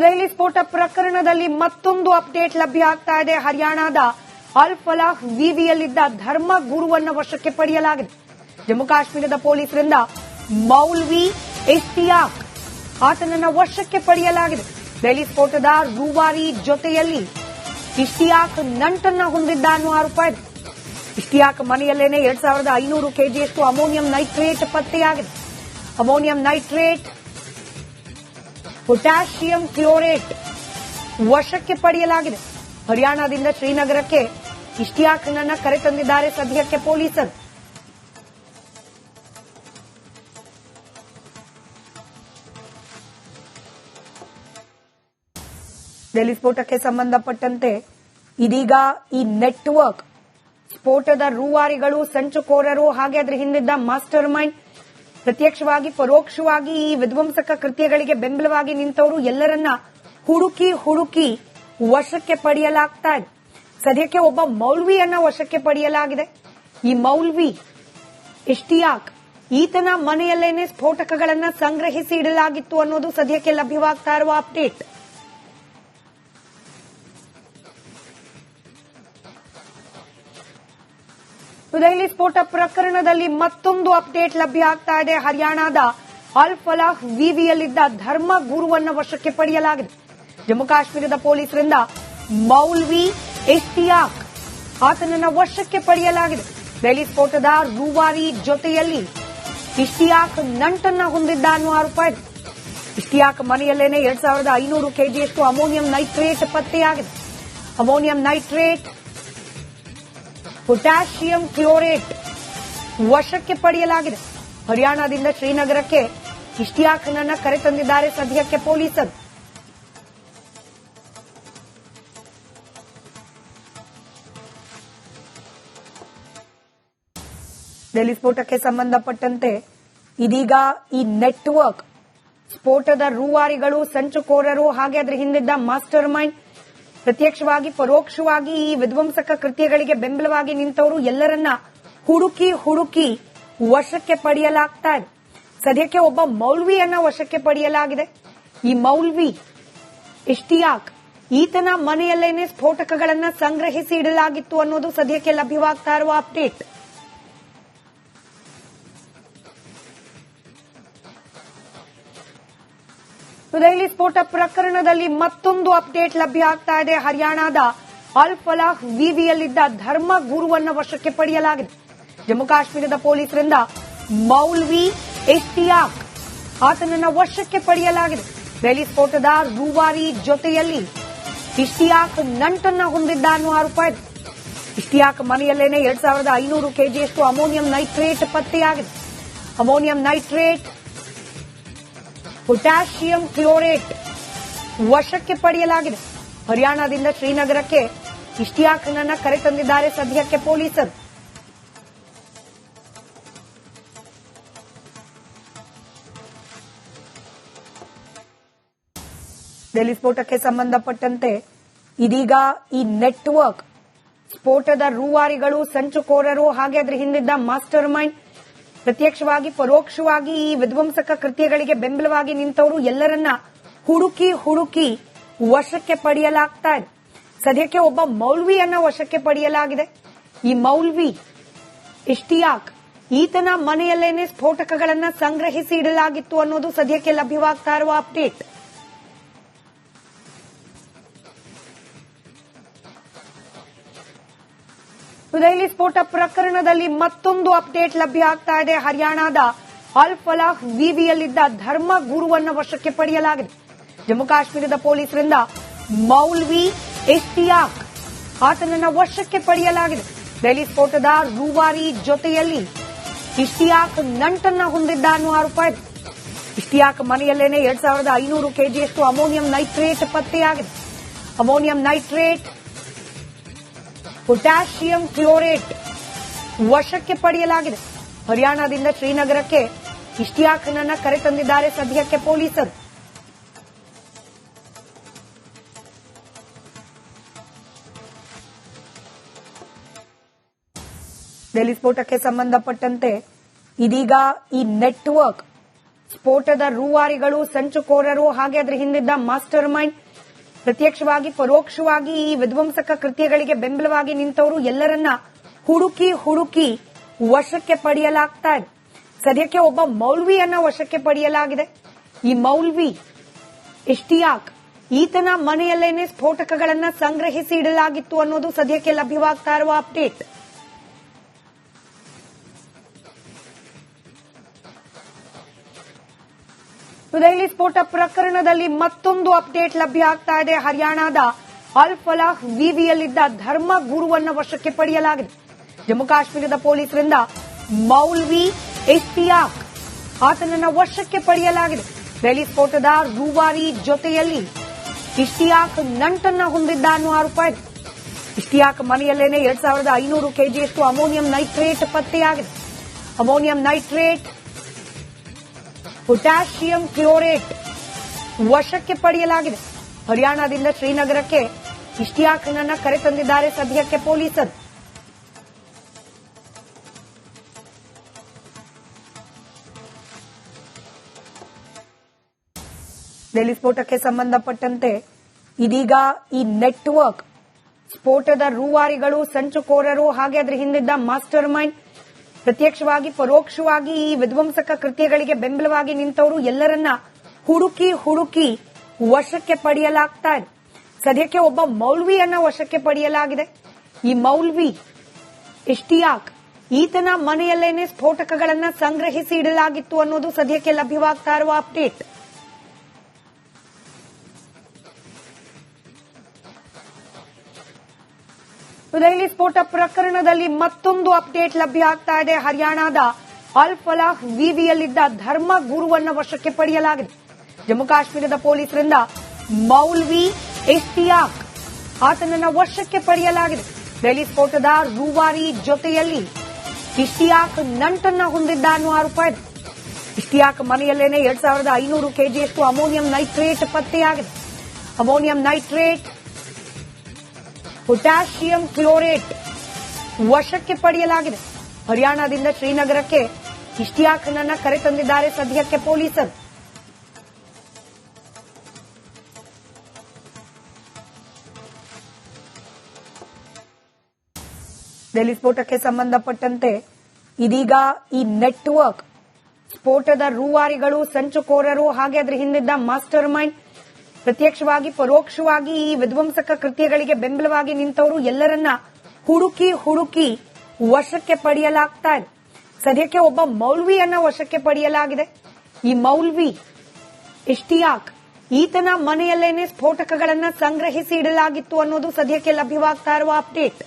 ದೆಹಲಿ ಸ್ಫೋಟ ಪ್ರಕರಣದಲ್ಲಿ ಮತ್ತೊಂದು ಅಪ್ಡೇಟ್ ಲಭ್ಯ ಆಗ್ತಾ ಇದೆ. ಹರಿಯಾಣದ ಅಲ್ ಫಲಾಹ್ ವಿವಿಯಲ್ಲಿದ್ದ ಧರ್ಮ ಗುರುವನ್ನು ವಶಕ್ಕೆ ಪಡೆಯಲಾಗಿದೆ. ಜಮ್ಮು ಕಾಶ್ಮೀರದ ಪೊಲೀಸರಿಂದ ಮೌಲ್ವಿ ಇಷ್ತಿಯಾಕ್ ಆತನನ್ನು ವಶಕ್ಕೆ ಪಡೆಯಲಾಗಿದೆ. ದೆಹಲಿ ಸ್ಫೋಟದ ರೂವಾರಿ ಜೊತೆಯಲ್ಲಿ ಇಷ್ತಿಯಾಕ್ ನಂಟನ್ನ ಹೊಂದಿದ್ದ ಅನ್ನುವ ಆರೋಪ ಇದೆ. ಇಷ್ತಿಯಾಕ್ ಮನೆಯಲ್ಲೇನೆ 2500 ಕೆಜಿಯಷ್ಟು ಅಮೋನಿಯಂ ನೈಟ್ರೇಟ್ ಪತ್ತೆಯಾಗಿದೆ. ಅಮೋನಿಯಂ ನೈಟ್ರೇಟ್, ಪೊಟ್ಯಾಷಿಯಂ ಕ್ಲೋರೇಟ್ ವಶಕ್ಕೆ ಪಡೆಯಲಾಗಿದೆ. ಹರಿಯಾಣದಿಂದ ಶ್ರೀನಗರಕ್ಕೆ ಇಷ್ತಿಯಾಕ್ನನ್ನ ಕರೆತಂದಿದ್ದಾರೆ ಸದ್ಯಕ್ಕೆ ಪೊಲೀಸರು. ದೆಹಲಿ ಸ್ಫೋಟಕ್ಕೆ ಸಂಬಂಧಪಟ್ಟಂತೆ ಇದೀಗ ಈ ನೆಟ್ವರ್ಕ್, ಸ್ಫೋಟದ ರೂವಾರಿಗಳು, ಸಂಚುಕೋರರು, ಹಾಗೆ ಅದರ ಹಿಂದಿದ್ದ ಮಾಸ್ಟರ್ ಮೈಂಡ್, ಪ್ರತ್ಯಕ್ಷವಾಗಿ ಪರೋಕ್ಷವಾಗಿ ಈ ವಿಧ್ವಂಸಕ ಕೃತ್ಯಗಳಿಗೆ ಬೆಂಬಲವಾಗಿ ನಿಂತವರು ಎಲ್ಲರನ್ನ ಹುಡುಕಿ ವಶಕ್ಕೆ ಪಡೆಯಲಾಗ್ತಾ ಇದೆ. ಸದ್ಯಕ್ಕೆ ಒಬ್ಬ ಮೌಲ್ವಿಯನ್ನ ವಶಕ್ಕೆ ಪಡೆಯಲಾಗಿದೆ. ಈ ಮೌಲ್ವಿ ಇಷ್ತಿಯಾಕ್, ಈತನ ಮನೆಯಲ್ಲೇನೆ ಸ್ಫೋಟಕಗಳನ್ನ ಸಂಗ್ರಹಿಸಿ ಇಡಲಾಗಿತ್ತು ಅನ್ನೋದು ಸದ್ಯಕ್ಕೆ ಲಭ್ಯವಾಗ್ತಾ ಇರುವ ಅಪ್ಡೇಟ್. ದೆಹಲಿ ಸ್ಫೋಟ ಪ್ರಕರಣದಲ್ಲಿ ಮತ್ತೊಂದು ಅಪ್ಡೇಟ್ ಲಭ್ಯ ಆಗ್ತಾ ಇದೆ. ಹರಿಯಾಣದ ಅಲ್ ಫಲಾಹ್ ವಿವಿಯಲ್ಲಿದ್ದ ಧರ್ಮ ಗುರುವನ್ನು ವಶಕ್ಕೆ ಪಡೆಯಲಾಗಿದೆ. ಜಮ್ಮು ಕಾಶ್ಮೀರದ ಪೊಲೀಸರಿಂದ ಮೌಲ್ವಿ ಇಷ್ತಿಯಾಕ್ ಆತನನ್ನು ವಶಕ್ಕೆ ಪಡೆಯಲಾಗಿದೆ. ದೆಹಲಿ ಸ್ಫೋಟದ ರೂವಾರಿ ಜೊತೆಯಲ್ಲಿ ಇಷ್ತಿಯಾಕ್ ನಂಟನ್ನ ಹೊಂದಿದ್ದ ಅನ್ನುವ ಆರೋಪ ಇದೆ. ಇಷ್ತಿಯಾಕ್ ಮನೆಯಲ್ಲೇನೆ 2500 ಕೆಜಿಯಷ್ಟು ಅಮೋನಿಯಂ ನೈಟ್ರೇಟ್ ಪತ್ತೆಯಾಗಿದೆ. ಅಮೋನಿಯಂ ನೈಟ್ರೇಟ್, ಪೊಟ್ಯಾಷಿಯಂ ಕ್ಲೋರೇಟ್ ವಶಕ್ಕೆ ಪಡೆಯಲಾಗಿದೆ. ಹರಿಯಾಣದಿಂದ ಶ್ರೀನಗರಕ್ಕೆ ಇಷ್ತಿಯಾಕ್ನನ್ನ ಕರೆತಂದಿದ್ದಾರೆ ಸದ್ಯಕ್ಕೆ ಪೊಲೀಸರು. ದೆಹಲಿ ಸ್ಫೋಟಕ್ಕೆ ಸಂಬಂಧಪಟ್ಟಂತೆ ಇದೀಗ ಈ ನೆಟ್ವರ್ಕ್, ಸ್ಫೋಟದ ರೂವಾರಿಗಳು, ಸಂಚುಕೋರರು, ಹಾಗೆ ಅದರ ಹಿಂದಿದ್ದ ಮಾಸ್ಟರ್ ಮೈಂಡ್, ಪ್ರತ್ಯಕ್ಷವಾಗಿ ಪರೋಕ್ಷವಾಗಿ ಈ ವಿಧ್ವಂಸಕ ಕೃತ್ಯಗಳಿಗೆ ಬೆಂಬಲವಾಗಿ ನಿಂತವರು ಎಲ್ಲರನ್ನ ಹುಡುಕಿ ವಶಕ್ಕೆ ಪಡೆಯಲಾಗ್ತಾ ಇದೆ. ಸದ್ಯಕ್ಕೆ ಒಬ್ಬ ಮೌಲ್ವಿಯನ್ನ ವಶಕ್ಕೆ ಪಡೆಯಲಾಗಿದೆ. ಈ ಮೌಲ್ವಿ ಇಷ್ತಿಯಾಕ್, ಈತನ ಮನೆಯಲ್ಲೇನೆ ಸ್ಫೋಟಕಗಳನ್ನ ಸಂಗ್ರಹಿಸಿ ಇಡಲಾಗಿತ್ತು ಅನ್ನೋದು ಸದ್ಯಕ್ಕೆ ಲಭ್ಯವಾಗ್ತಾ ಇರುವ ಅಪ್ಡೇಟ್. ದೆಹಲಿ ಸ್ಫೋಟ ಪ್ರಕರಣದಲ್ಲಿ ಮತ್ತೊಂದು ಅಪ್ಡೇಟ್ ಲಭ್ಯ ಆಗ್ತಾ ಇದೆ. ಹರಿಯಾಣದ ಅಲ್ ಫಲಾಹ್ ವಿವಿಯಲ್ಲಿದ್ದ ಧರ್ಮ ಗುರುವನ್ನು ವಶಕ್ಕೆ ಪಡೆಯಲಾಗಿದೆ. ಜಮ್ಮು ಕಾಶ್ಮೀರದ ಪೊಲೀಸರಿಂದ ಮೌಲ್ವಿ ಇಷ್ತಿಯಾಕ್ ಆತನನ್ನು ವಶಕ್ಕೆ ಪಡೆಯಲಾಗಿದೆ. ದೆಹಲಿ ಸ್ಫೋಟದ ರೂವಾರಿ ಜೊತೆಯಲ್ಲಿ ಇಷ್ತಿಯಾಕ್ ನಂಟನ್ನ ಹೊಂದಿದ್ದ ಅನ್ನುವ ಆರೋಪ ಇದೆ. ಇಷ್ತಿಯಾಕ್ ಮನೆಯಲ್ಲೇನೆ 2500 ಕೆಜಿಯಷ್ಟು ಅಮೋನಿಯಂ ನೈಟ್ರೇಟ್ ಪತ್ತೆಯಾಗಿದೆ. ಅಮೋನಿಯಂ ನೈಟ್ರೇಟ್, ಪೊಟ್ಯಾಷಿಯಂ ಕ್ಲೋರೇಟ್ ವಶಕ್ಕೆ ಪಡೆಯಲಾಗಿದೆ. ಹರಿಯಾಣದಿಂದ ಶ್ರೀನಗರಕ್ಕೆ ಇಷ್ತಿಯಾಕ್ನನ್ನ ಕರೆತಂದಿದ್ದಾರೆ ಸದ್ಯಕ್ಕೆ ಪೊಲೀಸರು. ದೆಹಲಿ ಸ್ಫೋಟಕ್ಕೆ ಸಂಬಂಧಪಟ್ಟಂತೆ ಇದೀಗ ಈ ನೆಟ್ವರ್ಕ್, ಸ್ಫೋಟದ ರೂವಾರಿಗಳು, ಸಂಚುಕೋರರು, ಹಾಗೆ ಅದರ ಹಿಂದಿದ್ದ ಮಾಸ್ಟರ್ ಮೈಂಡ್, ಪ್ರತ್ಯಕ್ಷವಾಗಿ ಪರೋಕ್ಷವಾಗಿ ಈ ವಿಧ್ವಂಸಕ ಕೃತ್ಯಗಳಿಗೆ ಬೆಂಬಲವಾಗಿ ನಿಂತವರು ಎಲ್ಲರನ್ನ ಹುಡುಕಿ ವಶಕ್ಕೆ ಪಡೆಯಲಾಗ್ತಾ ಇದೆ. ಸದ್ಯಕ್ಕೆ ಒಬ್ಬ ಮೌಲ್ವಿಯನ್ನ ವಶಕ್ಕೆ ಪಡೆಯಲಾಗಿದೆ. ಈ ಮೌಲ್ವಿ ಇಷ್ತಿಯಾಕ್, ಈತನ ಮನೆಯಲ್ಲೇನೆ ಸ್ಫೋಟಕಗಳನ್ನ ಸಂಗ್ರಹಿಸಿ ಇಡಲಾಗಿತ್ತು ಅನ್ನೋದು ಸದ್ಯಕ್ಕೆ ಲಭ್ಯವಾಗ್ತಾ ಇರುವ ಅಪ್ಡೇಟ್. ದೆಹಲಿ ಸ್ಫೋಟ ಪ್ರಕರಣದಲ್ಲಿ ಮತ್ತೊಂದು ಅಪ್ಡೇಟ್ ಲಭ್ಯ ಆಗ್ತಾ ಇದೆ. ಹರಿಯಾಣದ ಅಲ್ ಫಲಾಹ್ ವಿವಿಯಲ್ಲಿದ್ದ ಧರ್ಮ ಗುರುವನ್ನು ವಶಕ್ಕೆ ಪಡೆಯಲಾಗಿದೆ. ಜಮ್ಮು ಕಾಶ್ಮೀರದ ಪೊಲೀಸರಿಂದ ಮೌಲ್ವಿ ಇಷ್ತಿಯಾಕ್ ಆತನನ್ನು ವಶಕ್ಕೆ ಪಡೆಯಲಾಗಿದೆ. ದೆಹಲಿ ಸ್ಫೋಟದ ರೂವಾರಿ ಜೊತೆಯಲ್ಲಿ ಇಷ್ತಿಯಾಕ್ ನಂಟನ್ನ ಹೊಂದಿದ್ದ ಅನ್ನುವ ಆರೋಪ ಇದೆ. ಇಷ್ತಿಯಾಕ್ ಮನೆಯಲ್ಲೇನೆ 2500 ಕೆಜಿಯಷ್ಟು ಅಮೋನಿಯಂ ನೈಟ್ರೇಟ್ ಪತ್ತೆಯಾಗಿದೆ. ಅಮೋನಿಯಂ ನೈಟ್ರೇಟ್, ಪೊಟ್ಯಾಷಿಯಂ ಕ್ಲೋರೇಟ್ ವಶಕ್ಕೆ ಪಡೆಯಲಾಗಿದೆ. ಹರಿಯಾಣದಿಂದ ಶ್ರೀನಗರಕ್ಕೆ ಇಷ್ತಿಯಾಕ್ನನ್ನ ಕರೆತಂದಿದ್ದಾರೆ ಸದ್ಯಕ್ಕೆ ಪೊಲೀಸರು. ದೆಹಲಿ ಸ್ಫೋಟಕ್ಕೆ ಸಂಬಂಧಪಟ್ಟಂತೆ ಇದೀಗ ಈ ನೆಟ್ವರ್ಕ್, ಸ್ಫೋಟದ ರೂವಾರಿಗಳು, ಸಂಚುಕೋರರು, ಹಾಗೆ ಅದರ ಹಿಂದಿದ್ದ ಮಾಸ್ಟರ್ ಮೈಂಡ್, ಪ್ರತ್ಯಕ್ಷವಾಗಿ ಪರೋಕ್ಷವಾಗಿ ಈ ವಿಧ್ವಂಸಕ ಕೃತ್ಯಗಳಿಗೆ ಬೆಂಬಲವಾಗಿ ನಿಂತವರು ಎಲ್ಲರನ್ನ ಹುಡುಕಿ ವಶಕ್ಕೆ ಪಡೆಯಲಾಗ್ತಾ ಇದೆ. ಸದ್ಯಕ್ಕೆ ಒಬ್ಬ ಮೌಲ್ವಿಯನ್ನ ವಶಕ್ಕೆ ಪಡೆಯಲಾಗಿದೆ. ಈ ಮೌಲ್ವಿ ಇಷ್ಟಿಯಾಕ್, ಈತನ ಮನೆಯಲ್ಲೇನೆ ಸ್ಫೋಟಕಗಳನ್ನ ಸಂಗ್ರಹಿಸಿ ಇಡಲಾಗಿತ್ತು ಅನ್ನೋದು ಸದ್ಯಕ್ಕೆ ಲಭ್ಯವಾಗ್ತಾ ಇರುವ ಅಪ್ಡೇಟ್. ದೆಹಲಿ ಸ್ಫೋಟ ಪ್ರಕರಣದಲ್ಲಿ ಮತ್ತೊಂದು ಅಪ್ಡೇಟ್ ಲಭ್ಯ ಆಗ್ತಾ ಇದೆ. ಹರಿಯಾಣದ ಅಲ್ ಫಲಾಹ್ ವಿವಿಯಲ್ಲಿದ್ದ ಧರ್ಮ ಗುರುವನ್ನ ವಶಕ್ಕೆ ಪಡೆಯಲಾಗಿದೆ. ಜಮ್ಮು ಕಾಶ್ಮೀರದ ಪೊಲೀಸರಿಂದ ಮೌಲ್ವಿ ಇಷ್ತಿಯಾಕ್ ಆತನನ್ನ ವಶಕ್ಕೆ ಪಡೆಯಲಾಗಿದೆ. ದೆಹಲಿ ಸ್ಫೋಟದ ರೂವಾರಿ ಜೊತೆಯಲ್ಲಿ ಇಷ್ತಿಯಾಕ್ ನಂಟನ್ನ ಹೊಂದಿದ್ದ ಅನ್ನುವ ಆರೋಪ ಇದೆ. ಇಷ್ತಿಯಾಕ್ ಮನೆಯಲ್ಲೇನೆ 2500 ಕೆಜಿಯಷ್ಟು ಅಮೋನಿಯಂ ನೈಟ್ರೇಟ್ ಪತ್ತೆಯಾಗಿದೆ. ಅಮೋನಿಯಂ ನೈಟ್ರೇಟ್, ಪೊಟ್ಯಾಷಿಯಂ ಕ್ಲೋರೇಟ್ ವಶಕ್ಕೆ ಪಡೆಯಲಾಗಿದೆ. ಹರಿಯಾಣದಿಂದ ಶ್ರೀನಗರಕ್ಕೆ ಇಷ್ತಿಯಾಕ್ನನ್ನ ಕರೆತಂದಿದ್ದಾರೆ ಸದ್ಯಕ್ಕೆ ಪೊಲೀಸರು. ದೆಹಲಿ ಸ್ಫೋಟಕ್ಕೆ ಸಂಬಂಧಪಟ್ಟಂತೆ ಇದೀಗ ಈ ನೆಟ್ವರ್ಕ್, ಸ್ಫೋಟದ ರೂವಾರಿಗಳು, ಸಂಚುಕೋರರು, ಹಾಗೆ ಅದರ ಹಿಂದಿದ್ದ ಮಾಸ್ಟರ್ ಮೈಂಡ್, ಪ್ರತ್ಯಕ್ಷವಾಗಿ ಪರೋಕ್ಷವಾಗಿ ಈ ವಿಧ್ವಂಸಕ ಕೃತ್ಯಗಳಿಗೆ ಬೆಂಬಲವಾಗಿ ನಿಂತವರು ಎಲ್ಲರನ್ನ ಹುಡುಕಿ ವಶಕ್ಕೆ ಪಡೆಯಲಾಗ್ತಾ ಇದೆ. ಸದ್ಯಕ್ಕೆ ಒಬ್ಬ ಮೌಲ್ವಿಯನ್ನ ವಶಕ್ಕೆ ಪಡೆಯಲಾಗಿದೆ. ಈ ಮೌಲ್ವಿ ಇಷ್ಟಿಯಾಕ್, ಈತನ ಮನೆಯಲ್ಲೇನೆ ಸ್ಫೋಟಕಗಳನ್ನ ಸಂಗ್ರಹಿಸಿ ಇಡಲಾಗಿತ್ತು ಅನ್ನೋದು ಸದ್ಯಕ್ಕೆ ಲಭ್ಯವಾಗ್ತಾ ಇರುವ ಅಪ್ಡೇಟ್. ದೆಹಲಿ ಸ್ಫೋಟ ಪ್ರಕರಣದಲ್ಲಿ ಮತ್ತೊಂದು ಅಪ್ಡೇಟ್ ಲಭ್ಯ ಆಗ್ತಾ ಇದೆ. ಹರಿಯಾಣದ ಅಲ್ ಫಲಾಹ್ ವಿವಿಯಲ್ಲಿದ್ದ ಧರ್ಮ ಗುರುವನ್ನ ವಶಕ್ಕೆ ಪಡೆಯಲಾಗಿದೆ. ಜಮ್ಮು ಕಾಶ್ಮೀರದ ಪೊಲೀಸರಿಂದ ಮೌಲ್ವಿ ಇಷ್ತಿಯಾಕ್ ಆತನನ್ನ ವಶಕ್ಕೆ ಪಡೆಯಲಾಗಿದೆ. ದೆಹಲಿ ಸ್ಫೋಟದ ರೂವಾರಿ ಜೊತೆಯಲ್ಲಿ ಇಷ್ತಿಯಾಕ್ ನಂಟನ್ನ ಹೊಂದಿದ್ದ ಅನ್ನುವ ಆರೋಪ ಇದೆ. ಇಷ್ತಿಯಾಕ್ ಮನೆಯಲ್ಲೇನೆ 2500 ಕೆಜಿಯಷ್ಟು ಅಮೋನಿಯಂ ನೈಟ್ರೇಟ್ ಪತ್ತೆಯಾಗಿದೆ. ಅಮೋನಿಯಂ ನೈಟ್ರೇಟ್, ಪೊಟ್ಯಾಷಿಯಂ ಕ್ಲೋರೇಟ್ ವಶಕ್ಕೆ ಪಡೆಯಲಾಗಿದೆ. ಹರಿಯಾಣದಿಂದ ಶ್ರೀನಗರಕ್ಕೆ ಇಷ್ತಿಯಾಕ್ನನ್ನ ಕರೆತಂದಿದ್ದಾರೆ ಸದ್ಯಕ್ಕೆ ಪೊಲೀಸರು. ದೆಹಲಿ ಸ್ಫೋಟಕ್ಕೆ ಸಂಬಂಧಪಟ್ಟಂತೆ ಇದೀಗ ಈ ನೆಟ್ವರ್ಕ್, ಸ್ಫೋಟದ ರೂವಾರಿಗಳು, ಸಂಚುಕೋರರು, ಹಾಗೆ ಅದರ ಹಿಂದಿದ್ದ ಮಾಸ್ಟರ್ ಮೈಂಡ್, ಪ್ರತ್ಯಕ್ಷವಾಗಿ ಪರೋಕ್ಷವಾಗಿ ಈ ವಿಧ್ವಂಸಕ ಕೃತ್ಯಗಳಿಗೆ ಬೆಂಬಲವಾಗಿ ನಿಂತವರು ಎಲ್ಲರನ್ನ ಹುಡುಕಿ ವಶಕ್ಕೆ ಪಡೆಯಲಾಗ್ತಾ ಇದೆ. ಸದ್ಯಕ್ಕೆ ಒಬ್ಬ ಮೌಲ್ವಿಯನ್ನ ವಶಕ್ಕೆ ಪಡೆಯಲಾಗಿದೆ. ಈ ಮೌಲ್ವಿ ಇಷ್ತಿಯಾಕ್, ಈತನ ಮನೆಯಲ್ಲೇನೆ ಸ್ಫೋಟಕಗಳನ್ನ ಸಂಗ್ರಹಿಸಿ ಇಡಲಾಗಿತ್ತು ಅನ್ನೋದು ಸದ್ಯಕ್ಕೆ ಲಭ್ಯವಾಗ್ತಾ ಇರುವ ಅಪ್ಡೇಟ್.